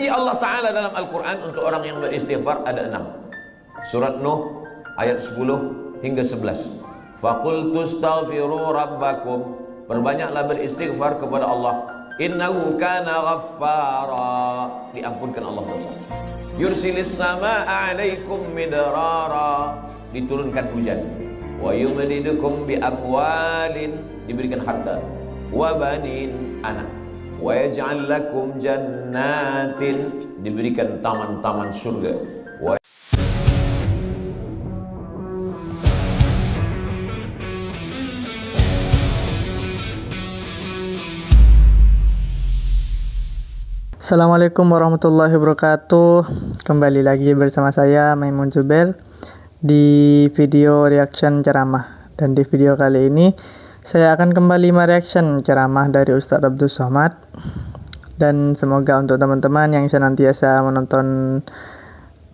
Janji Allah Ta'ala dalam Al-Quran untuk orang yang beristighfar ada 6. Surat Nuh ayat 10 hingga 11. Faqultu astaghfiru rabbakum, perbanyaklah beristighfar kepada Allah. Innahu kana ghaffara, diampunkan Allah dosa. Yursilis samaa'a 'alaikum midrara, diturunkan hujan. Wa yumdidukum bi amwalin, diberikan harta. Wa banin, anak. Wa yaj'al lakum jannatin, diberikan taman-taman surga. Assalamualaikum warahmatullahi wabarakatuh. Kembali lagi bersama saya Maimun Zubair di video reaction ceramah. Dan di video kali ini saya akan kembali mereaction ceramah dari Ustadz Abdul Somad. Dan semoga untuk teman-teman yang senantiasa menonton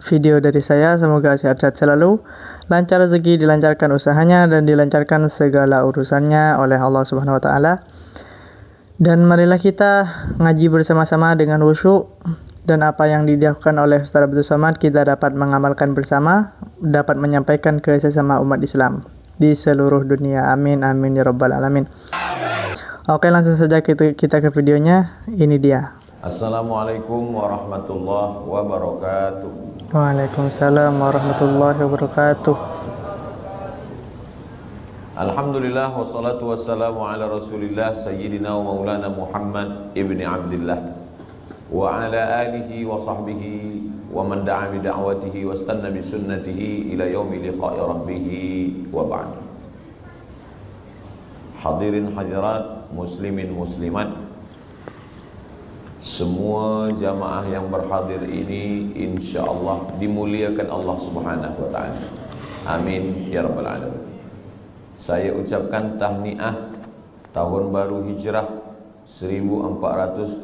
video dari saya, semoga sehat-sehat selalu, lancar rezeki, dilancarkan usahanya, dan dilancarkan segala urusannya oleh Allah Subhanahu wa Ta'ala. Dan marilah kita ngaji bersama-sama dengan khusyuk, dan apa yang dilakukan oleh Ustadz Abdul Somad kita dapat mengamalkan bersama, dapat menyampaikan ke sesama umat Islam di seluruh dunia. Amin amin ya rabbal alamin. Oke, langsung saja kita ke videonya. Ini dia. Assalamualaikum warahmatullahi wabarakatuh. Waalaikumsalam warahmatullahi wabarakatuh. Alhamdulillah wassalatu wassalamu ala Rasulillah sayyidina wa maulana Muhammad ibni Abdullah wa ala alihi wa sahbihi wa man da'a bi da'watihi wa istanna bi sunnatihi ila yaumi liqa'i rabbih wa ba'd. Hadirin hadirat, muslimin muslimat, semua jamaah yang berhadir ini insyaallah dimuliakan Allah Subhanahu wa taala. Amin ya rabbal alamin. Saya ucapkan tahniah tahun baru hijrah 1447.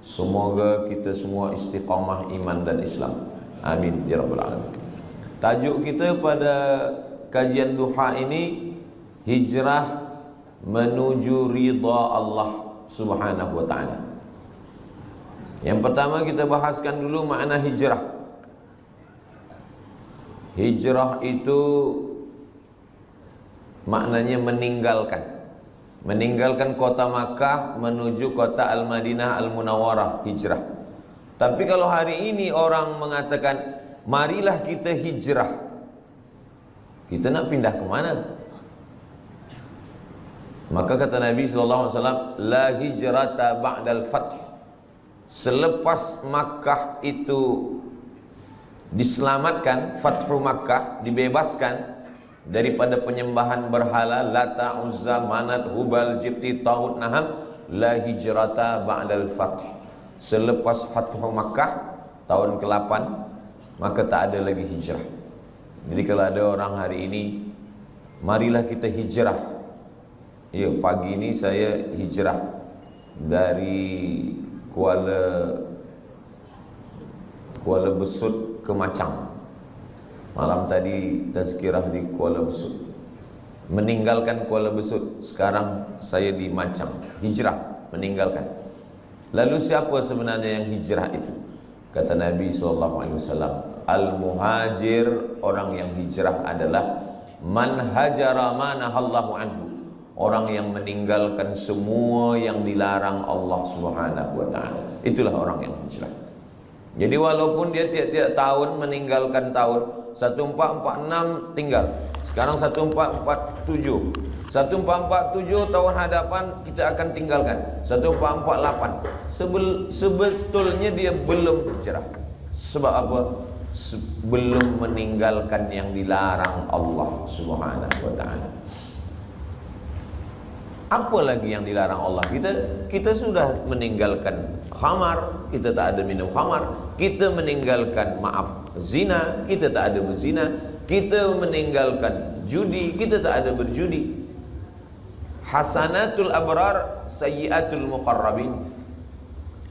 Semoga kita semua istiqamah iman dan Islam. Amin ya rabbal alamin. Tajuk kita pada kajian duha ini, hijrah menuju ridha Allah Subhanahu wa ta'ala. Yang pertama kita bahaskan dulu makna hijrah. Hijrah itu maknanya meninggalkan kota Makkah menuju kota Al-Madinah Al-Munawwarah, hijrah. Tapi kalau hari ini orang mengatakan marilah kita hijrah, kita nak pindah ke mana? Maka kata Nabi SAW, la hijrata ba'dal fath. Selepas Makkah itu diselamatkan, Fathu Makkah, dibebaskan daripada penyembahan berhala Lata, Uzza, Manat, Hubal, Jibti, Taghut, Naham, la hijrata ba'dal fath. Selepas Fathu Makkah tahun ke-8, maka tak ada lagi hijrah. Jadi kalau ada orang hari ini, marilah kita hijrah. Ya, pagi ini saya hijrah dari Kuala Besut ke Macang. Malam tadi tazkirah di Kuala Besut. Meninggalkan Kuala Besut, sekarang saya di Macang. Hijrah, meninggalkan. Lalu siapa sebenarnya yang hijrah itu? Kata Nabi SAW, al-muhajir, orang yang hijrah adalah man hajara ma nahallahu anhu, orang yang meninggalkan semua yang dilarang Allah Subhanahu wa ta'ala. Itulah orang yang hijrah. Jadi walaupun dia tiap-tiap tahun meninggalkan tahun 1446 tinggal, sekarang 1447, 1447 tahun hadapan kita akan tinggalkan 1448. Sebetulnya dia belum hijrah. Sebab apa? Belum meninggalkan yang dilarang Allah Subhanahu wa ta'ala. Apa lagi yang dilarang Allah? Kita sudah meninggalkan khamar, kita tak ada minum khamar. Kita meninggalkan, zina, kita tak ada berzina. Kita meninggalkan judi, kita tak ada berjudi. Hasanatul abrar, sayyiatul muqarrabin.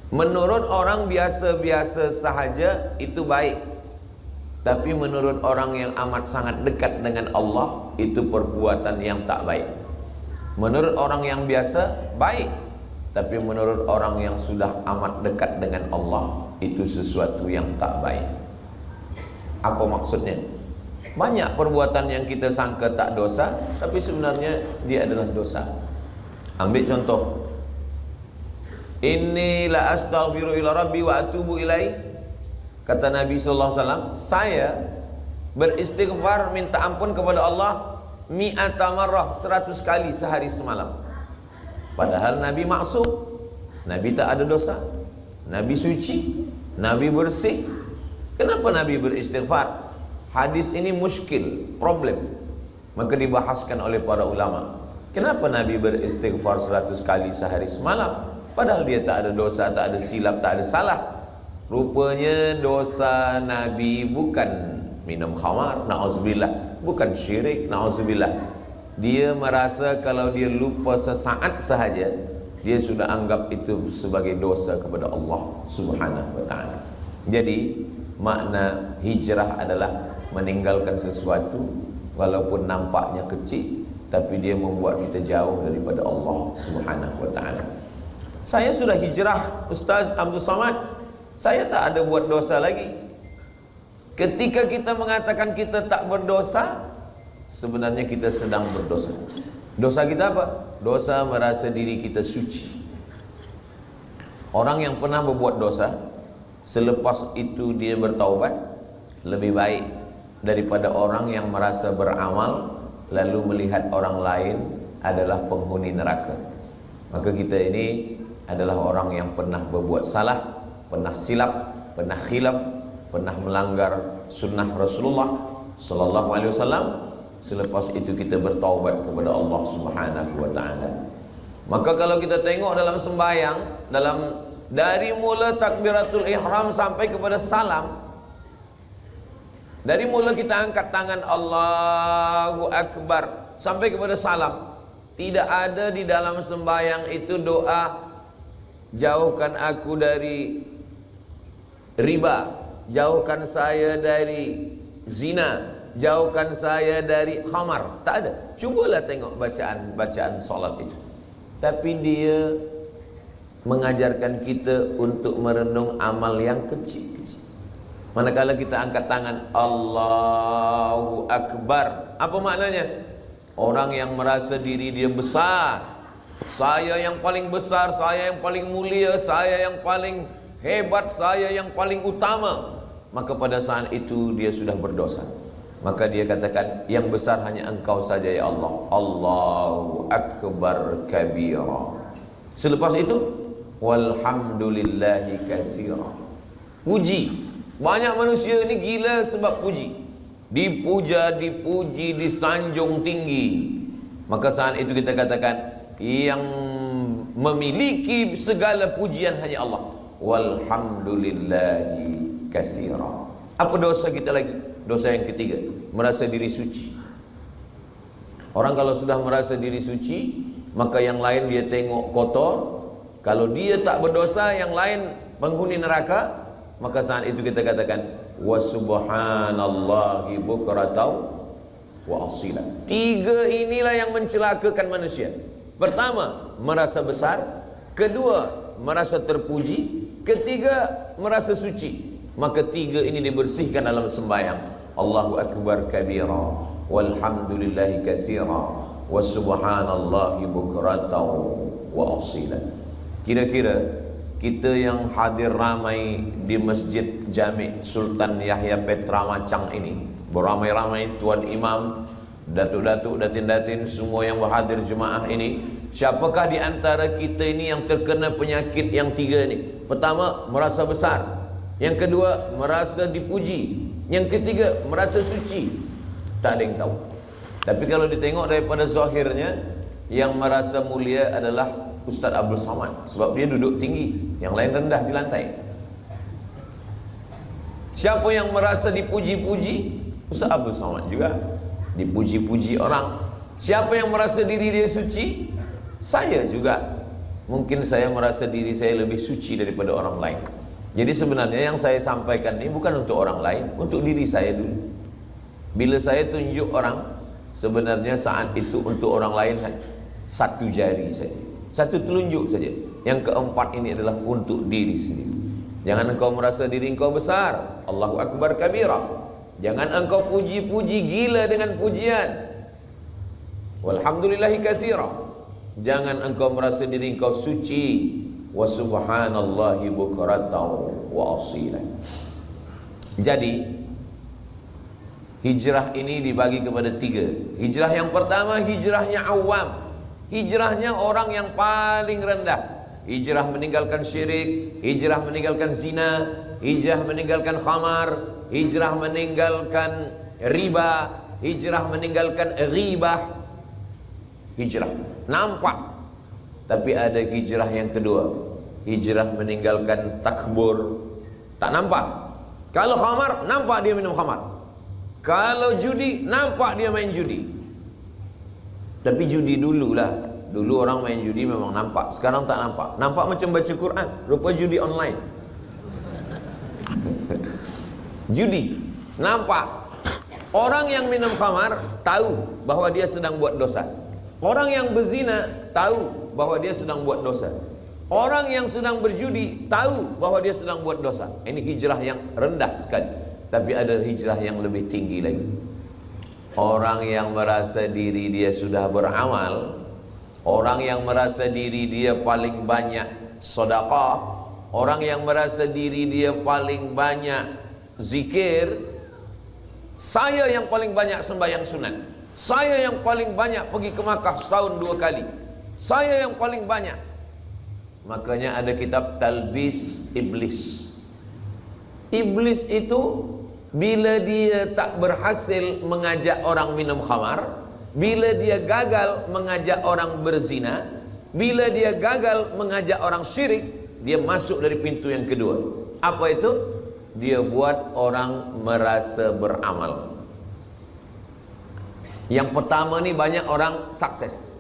Menurut orang biasa-biasa sahaja itu baik, tapi menurut orang yang amat sangat dekat dengan Allah, itu perbuatan yang tak baik. Menurut orang yang biasa baik, tapi menurut orang yang sudah amat dekat dengan Allah itu sesuatu yang tak baik. Apa maksudnya? Banyak perbuatan yang kita sangka tak dosa, tapi sebenarnya dia adalah dosa. Ambil contoh, inni la astaghfiru ila rabbi wa atubu ilai. Kata Nabi SAW, saya beristighfar minta ampun kepada Allah mi'ata marrah, 100 kali sehari semalam. Padahal Nabi maksum, Nabi tak ada dosa, Nabi suci, Nabi bersih. Kenapa Nabi beristighfar? Hadis ini muskil, problem. Maka dibahaskan oleh para ulama. Kenapa Nabi beristighfar 100 kali sehari semalam? Padahal dia tak ada dosa, tak ada silap, tak ada salah. Rupanya dosa Nabi bukan minum khamar, na'udzubillah, bukan syirik, na'udzubillah. Dia merasa kalau dia lupa sesaat sahaja, dia sudah anggap itu sebagai dosa kepada Allah Subhanahu wa ta'ala. Jadi makna hijrah adalah meninggalkan sesuatu walaupun nampaknya kecil, tapi dia membuat kita jauh daripada Allah Subhanahu wa ta'ala. Saya sudah hijrah, Ustaz Abdul Samad, saya tak ada buat dosa lagi. Ketika kita mengatakan kita tak berdosa, sebenarnya kita sedang berdosa. Dosa kita apa? Dosa merasa diri kita suci. Orang yang pernah berbuat dosa, selepas itu dia bertaubat, lebih baik daripada orang yang merasa beramal lalu melihat orang lain adalah penghuni neraka. Maka kita ini adalah orang yang pernah berbuat salah, pernah silap, pernah khilaf, pernah melanggar sunnah Rasulullah sallallahu alaihi wasallam. Selepas itu kita bertaubat kepada Allah Subhanahu wa taala. Maka kalau kita tengok dalam sembahyang, dari mula takbiratul ihram sampai kepada salam, dari mula kita angkat tangan Allahu Akbar sampai kepada salam, tidak ada di dalam sembahyang itu doa jauhkan aku dari riba, jauhkan saya dari zina, jauhkan saya dari khamar. Tak ada. Cubalah tengok bacaan solat itu. Tapi dia mengajarkan kita untuk merenung amal yang kecil-kecil. Manakala kita angkat tangan Allahu Akbar, apa maknanya? Orang yang merasa diri dia besar, saya yang paling besar, saya yang paling mulia, saya yang paling hebat, saya yang paling utama, maka pada saat itu dia sudah berdosa. Maka dia katakan, yang besar hanya engkau saja ya Allah. Allahu Akbar kabira. Selepas itu, walhamdulillahi katsira. Puji. Banyak manusia ini gila sebab puji. Dipuja, dipuji, disanjung tinggi. Maka saat itu kita katakan, yang memiliki segala pujian hanya Allah. Walhamdulillahi katsira. Apa dosa kita lagi? Dosa yang ketiga, merasa diri suci. Orang kalau sudah merasa diri suci, maka yang lain dia tengok kotor. Kalau dia tak berdosa, yang lain penghuni neraka. Maka saat itu kita katakan wa subhanallahi bukratan wa asila. Tiga inilah yang mencelakakan manusia. Pertama, merasa besar. Kedua, merasa terpuji. Ketiga, merasa suci. Maka tiga ini dibersihkan dalam sembahyang. Allahu Akbar kabira, walhamdulillahi katsira, wa subhanallahi bukratan wa asila. Kira-kira kita yang hadir ramai di Masjid Jami' Sultan Yahya Petra Macang ini, beramai-ramai tuan imam, datuk-datuk, datin-datin, semua yang berhadir jemaah ini, siapakah di antara kita ini yang terkena penyakit yang tiga ini? Pertama, merasa besar. Yang kedua, merasa dipuji. Yang ketiga, merasa suci. Tak ada yang tahu. Tapi kalau ditengok daripada zahirnya, yang merasa mulia adalah Ustaz Abdul Samad, sebab dia duduk tinggi, yang lain rendah di lantai. Siapa yang merasa dipuji-puji? Ustaz Abdul Samad juga dipuji-puji orang. Siapa yang merasa diri dia suci? Saya juga. Mungkin saya merasa diri saya lebih suci daripada orang lain. Jadi sebenarnya yang saya sampaikan ini bukan untuk orang lain, untuk diri saya dulu. Bila saya tunjuk orang, sebenarnya saat itu untuk orang lain satu jari saja. Satu telunjuk saja. Yang keempat ini adalah untuk diri sendiri. Jangan engkau merasa diri engkau besar. Allahu Akbar kabira. Jangan engkau puji-puji gila dengan pujian. Walhamdulillahi katsira. Jangan engkau merasa diri engkau suci. Wa subhanallahi bukratan wa asila. Jadi hijrah ini dibagi kepada tiga. Hijrah yang pertama hijrahnya awam, hijrahnya orang yang paling rendah. Hijrah meninggalkan syirik, hijrah meninggalkan zina, hijrah meninggalkan khamar, hijrah meninggalkan riba, hijrah meninggalkan ghibah. Hijrah nampak. Tapi ada hijrah yang kedua, hijrah meninggalkan takbur. Tak nampak. Kalau khamar, nampak dia minum khamar. Kalau judi, nampak dia main judi. Tapi judi dululah. Dulu orang main judi memang nampak. Sekarang tak nampak. Nampak macam baca Quran. Rupa judi online. Judi nampak. Orang yang minum khamar tahu bahwa dia sedang buat dosa. Orang yang berzina tahu bahwa dia sedang buat dosa. Orang yang sedang berjudi tahu bahwa dia sedang buat dosa. Ini hijrah yang rendah sekali. Tapi ada hijrah yang lebih tinggi lagi. Orang yang merasa diri dia sudah beramal, orang yang merasa diri dia paling banyak sedekah, orang yang merasa diri dia paling banyak zikir. Saya yang paling banyak sembahyang sunat, saya yang paling banyak pergi ke Makkah setahun 2 kali, saya yang paling banyak. Makanya ada kitab Talbis Iblis. Iblis itu bila dia tak berhasil mengajak orang minum khamar, bila dia gagal mengajak orang berzina, bila dia gagal mengajak orang syirik, dia masuk dari pintu yang kedua. Apa itu? Dia buat orang merasa beramal. Yang pertama ni banyak orang sukses,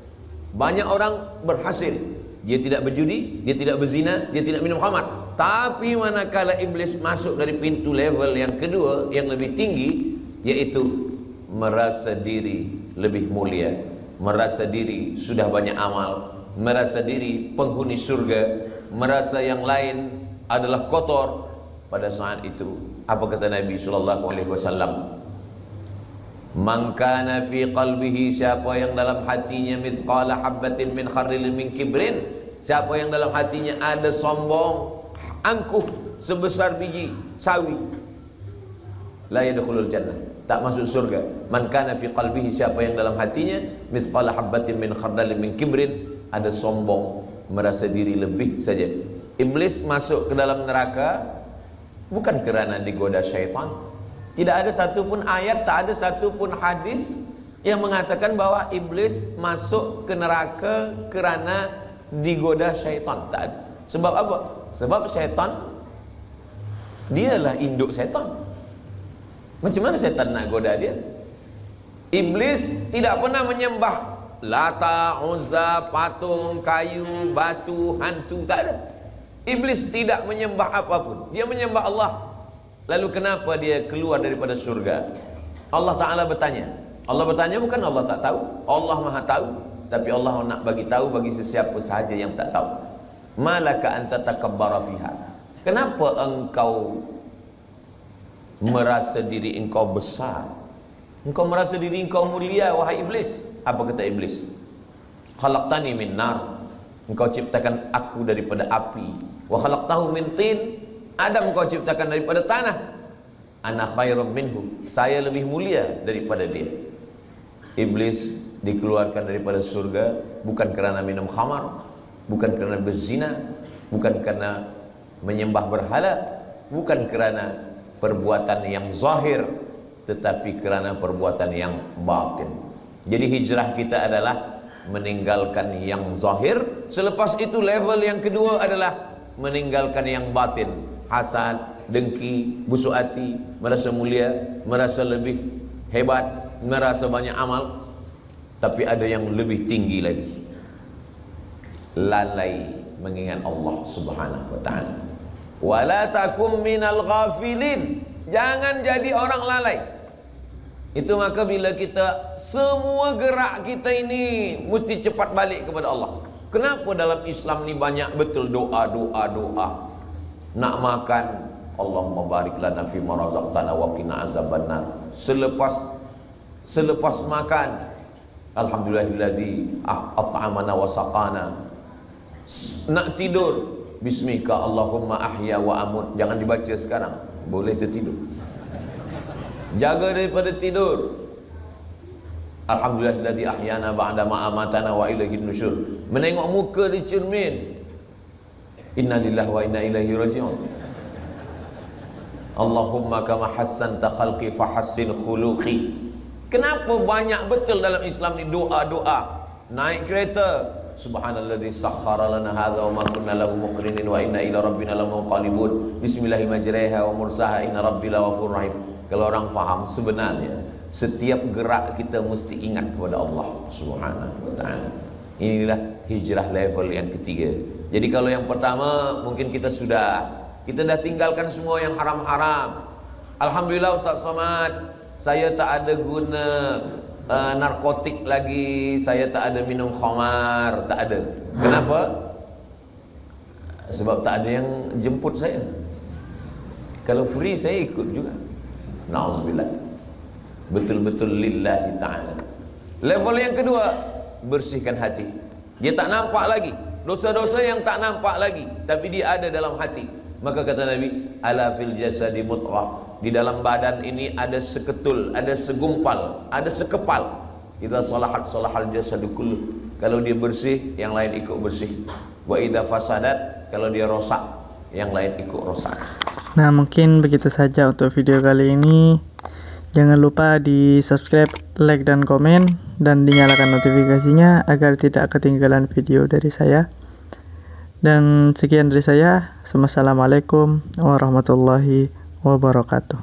banyak orang berhasil. Dia tidak berjudi, dia tidak berzina, dia tidak minum khamar. Tapi manakala iblis masuk dari pintu level yang kedua, yang lebih tinggi, yaitu merasa diri lebih mulia, merasa diri sudah banyak amal, merasa diri penghuni surga, merasa yang lain adalah kotor. Pada saat itu apa kata Nabi sallallahu alaihi wasallam? Man kana fi qalbihi, siapa yang dalam hatinya mithqala habbatin min kharril min kibrin, siapa yang dalam hatinya ada sombong, angkuh sebesar biji sawi, la yadkhulul jannah, tak masuk surga. Man kana fi qalbihi, siapa yang dalam hatinya mithqala habbatin min khardalin min kibrin, ada sombong, merasa diri lebih saja. Iblis masuk ke dalam neraka bukan kerana digoda syaitan. Tidak ada satu pun ayat, tak ada satu pun hadis yang mengatakan bahwa iblis masuk ke neraka kerana digoda syaitan. Tak ada. Sebab apa? Sebab syaitan dialah induk syaitan. Macam mana syaitan nak goda dia? Iblis tidak pernah menyembah Lata, Uzza, patung, kayu, batu, hantu. Tak ada. Iblis tidak menyembah apapun. Dia menyembah Allah. Lalu kenapa dia keluar daripada surga? Allah Ta'ala bertanya. Allah bertanya bukan Allah tak tahu. Allah Maha tahu. Tapi Allah nak bagi tahu bagi sesiapa sahaja yang tak tahu. Malaka anta takabbara fiha. Kenapa engkau merasa diri engkau besar? Engkau merasa diri engkau mulia, wahai iblis. Apa kata iblis? Khalaqtani min nar. Engkau ciptakan aku daripada api. Wa khalaqtahu min tin. Adam engkau ciptakan daripada tanah. Ana khairum minhu. Saya lebih mulia daripada dia. Iblis dikeluarkan daripada surga bukan kerana minum khamar, bukan kerana berzina, bukan kerana menyembah berhala, bukan kerana perbuatan yang zahir, tetapi kerana perbuatan yang batin. Jadi hijrah kita adalah meninggalkan yang zahir. Selepas itu level yang kedua adalah meninggalkan yang batin. Hasad, dengki, busuk hati, merasa mulia, merasa lebih hebat, merasa banyak amal. Tapi ada yang lebih tinggi lagi, lalai mengingat Allah Subhanahu wa ta'ala. Wala takum minal ghafilin. Jangan jadi orang lalai. Itu maka bila kita semua gerak kita ini mesti cepat balik kepada Allah. Kenapa dalam Islam ni banyak betul doa. Nak makan, Allahumma barik lana fi ma razaqtana wa qina azabannar. Selepas makan, alhamdulillahilladzi at'amana wa saqana. Nak tidur, bismika Allahumma ahya wa amut. Jangan dibaca sekarang, boleh tertidur. Jaga daripada tidur. Alhamdulillahilladzi ahyana ba'da ma amatana wa ilaihin nusyur. Menengok muka di cermin, innalillahi wa inna ilaihi raji'un. Allahumma kama hassanta khalqi fahassin khuluqi. Kenapa banyak betul dalam Islam ni doa. Naik kereta, subhanalladzi sakhkhara lana hadza wa ma kunna lahu muqrinin wa inna ila rabbina lamunqalibun. Bismillahi majriha wa mursaha inna rabbil ghafurur rahim. Kalau orang faham, sebenarnya setiap gerak kita mesti ingat kepada Allah Subhanahu wa taala. Inilah hijrah level yang ketiga. Jadi kalau yang pertama mungkin kita dah tinggalkan semua yang haram-haram. Alhamdulillah Ustaz Somad, saya tak ada guna narkotik lagi, saya tak ada minum khamar, tak ada. Kenapa? Sebab tak ada yang jemput saya. Kalau free saya ikut juga. Na'udzubillah. Betul-betul lillahi ta'ala. Level yang kedua, bersihkan hati. Dia tak nampak lagi, dosa-dosa yang tak nampak lagi, tapi dia ada dalam hati. Maka kata Nabi, ala fil jasadi mudghah. Di dalam badan ini ada seketul, ada segumpal, ada sekepal. Idza salahat salahal jasadu kullu. Kalau dia bersih, yang lain ikut bersih. Wa idza fasadat, kalau dia rosak, yang lain ikut rosak. Nah, mungkin begitu saja untuk video kali ini. Jangan lupa di subscribe, like, dan komen, dan dinyalakan notifikasinya agar tidak ketinggalan video dari saya. Dan sekian dari saya. Wassalamualaikum warahmatullahi wabarakatuh.